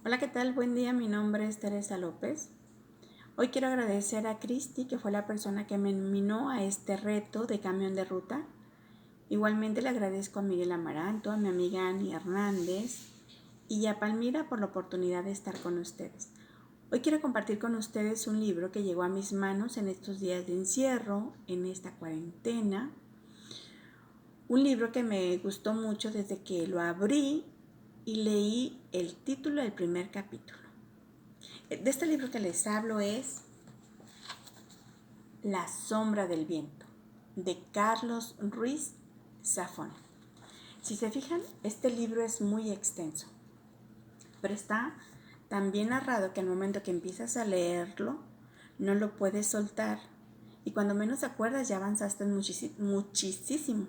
Hola, ¿qué tal? Buen día, mi nombre es Teresa López. Hoy quiero agradecer a Cristi, que fue la persona que me nominó a este reto de camión de ruta. Igualmente le agradezco a Miguel Amaranto, a mi amiga Ani Hernández y a Palmira por la oportunidad de estar con ustedes. Hoy quiero compartir con ustedes un libro que llegó a mis manos en estos días de encierro, en esta cuarentena. Un libro que me gustó mucho desde que lo abrí y leí el título del primer capítulo. De este libro que les hablo es La sombra del viento, de Carlos Ruiz Zafón. Si se fijan, este libro es muy extenso, pero está tan bien narrado que al momento que empiezas a leerlo, no lo puedes soltar y cuando menos acuerdas ya avanzaste muchísimo.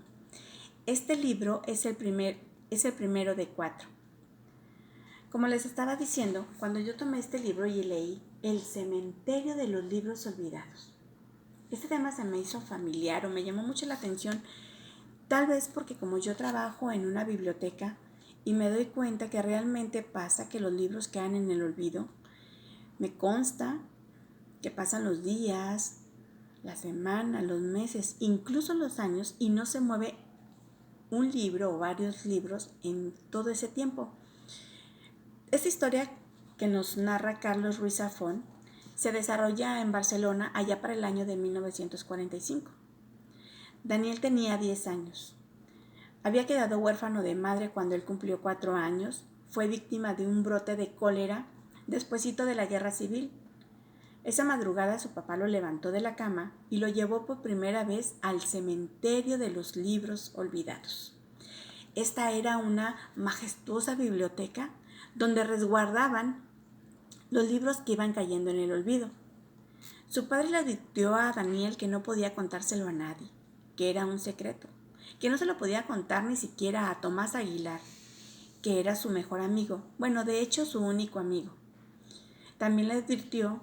Este libro es el primero de 4. Como les estaba diciendo, cuando yo tomé este libro y leí El cementerio de los libros olvidados, este tema se me hizo familiar o me llamó mucho la atención, tal vez porque como yo trabajo en una biblioteca y me doy cuenta que realmente pasa que los libros quedan en el olvido, me consta que pasan los días, la semana, los meses, incluso los años y no se mueve un libro o varios libros en todo ese tiempo. Esta historia que nos narra Carlos Ruiz Zafón se desarrolla en Barcelona allá para el año de 1945. Daniel tenía 10 años. Había quedado huérfano de madre cuando él cumplió 4 años. Fue víctima de un brote de cólera despuesito de la guerra civil. Esa madrugada su papá lo levantó de la cama y lo llevó por primera vez al cementerio de los libros olvidados. Esta era una majestuosa biblioteca donde resguardaban los libros que iban cayendo en el olvido. Su padre le advirtió a Daniel que no podía contárselo a nadie, que era un secreto, que no se lo podía contar ni siquiera a Tomás Aguilar, que era su mejor amigo, bueno, de hecho su único amigo. También le advirtió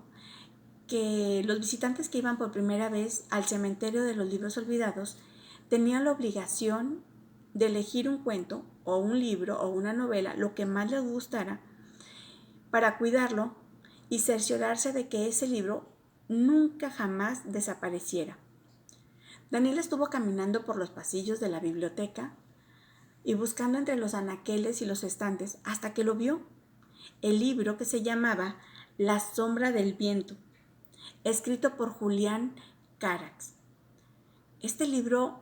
que los visitantes que iban por primera vez al cementerio de los libros olvidados tenían la obligación de elegir un cuento o un libro o una novela, lo que más les gustara, para cuidarlo y cerciorarse de que ese libro nunca jamás desapareciera. Daniel estuvo caminando por los pasillos de la biblioteca y buscando entre los anaqueles y los estantes hasta que lo vio, el libro que se llamaba La sombra del viento, escrito por Julián Carax. Este libro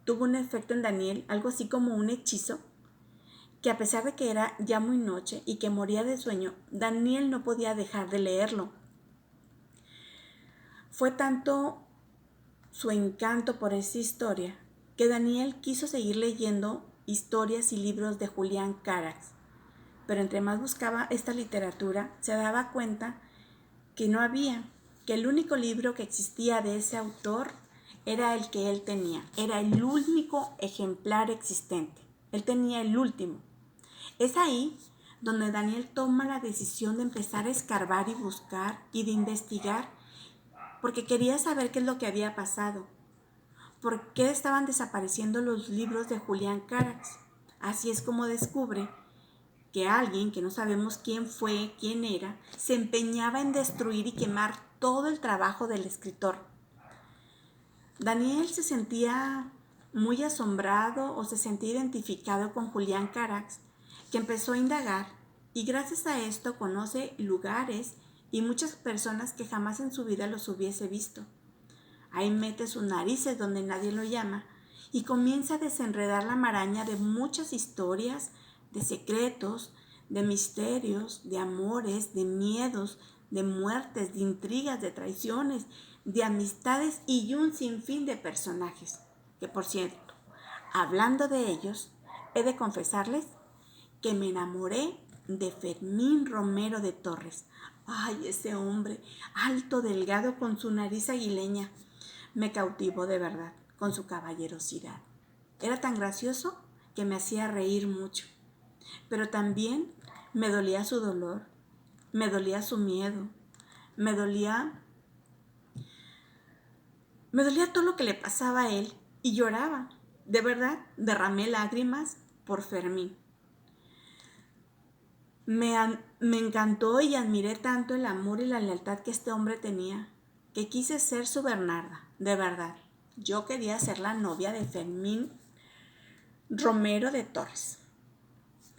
tuvo un efecto en Daniel, algo así como un hechizo, que a pesar de que era ya muy noche y que moría de sueño, Daniel no podía dejar de leerlo. Fue tanto su encanto por esa historia que Daniel quiso seguir leyendo historias y libros de Julián Carax, pero entre más buscaba esta literatura se daba cuenta que no había, que el único libro que existía de ese autor era el que él tenía, era el único ejemplar existente, él tenía el último. Es ahí donde Daniel toma la decisión de empezar a escarbar y buscar y de investigar, porque quería saber qué es lo que había pasado, por qué estaban desapareciendo los libros de Julián Carax. Así es como descubre que alguien, que no sabemos quién fue, quién era, se empeñaba en destruir y quemar todo el trabajo del escritor. Daniel se sentía muy asombrado o se sentía identificado con Julián Carax, que empezó a indagar y gracias a esto conoce lugares y muchas personas que jamás en su vida los hubiese visto. Ahí mete sus narices donde nadie lo llama y comienza a desenredar la maraña de muchas historias, de secretos, de misterios, de amores, de miedos, de muertes, de intrigas, de traiciones, de amistades y un sinfín de personajes. Que por cierto, hablando de ellos, he de confesarles que me enamoré de Fermín Romero de Torres. Ay, ese hombre, alto, delgado, con su nariz aguileña, me cautivó de verdad, con su caballerosidad. Era tan gracioso que me hacía reír mucho, pero también me dolía su dolor, me dolía su miedo, me dolía todo lo que le pasaba a él y lloraba. De verdad, derramé lágrimas por Fermín. Me encantó y admiré tanto el amor y la lealtad que este hombre tenía, que quise ser su Bernarda, de verdad. Yo quería ser la novia de Fermín Romero de Torres.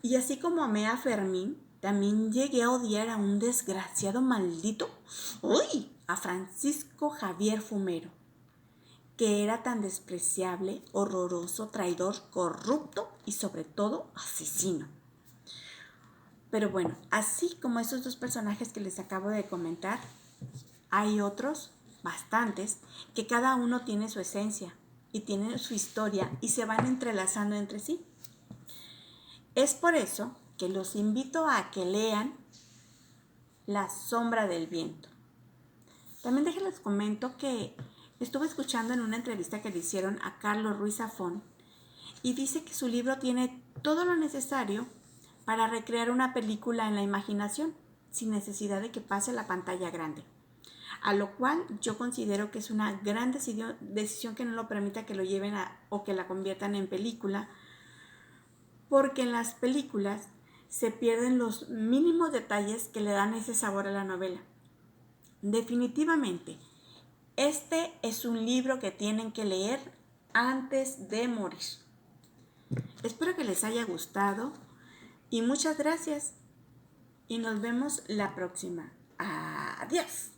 Y así como amé a Fermín, también llegué a odiar a un desgraciado maldito, ¡uy!, a Francisco Javier Fumero, que era tan despreciable, horroroso, traidor, corrupto y sobre todo asesino. Pero bueno, así como esos dos personajes que les acabo de comentar, hay otros, bastantes, que cada uno tiene su esencia y tiene su historia y se van entrelazando entre sí. Es por eso que los invito a que lean La sombra del viento. También déjenles comento que estuve escuchando en una entrevista que le hicieron a Carlos Ruiz Zafón y dice que su libro tiene todo lo necesario para recrear una película en la imaginación sin necesidad de que pase la pantalla grande. A lo cual yo considero que es una gran decisión que no lo permita que lo lleven o que la conviertan en película, porque en las películas se pierden los mínimos detalles que le dan ese sabor a la novela. Definitivamente, este es un libro que tienen que leer antes de morir. Espero que les haya gustado y muchas gracias y nos vemos la próxima. Adiós.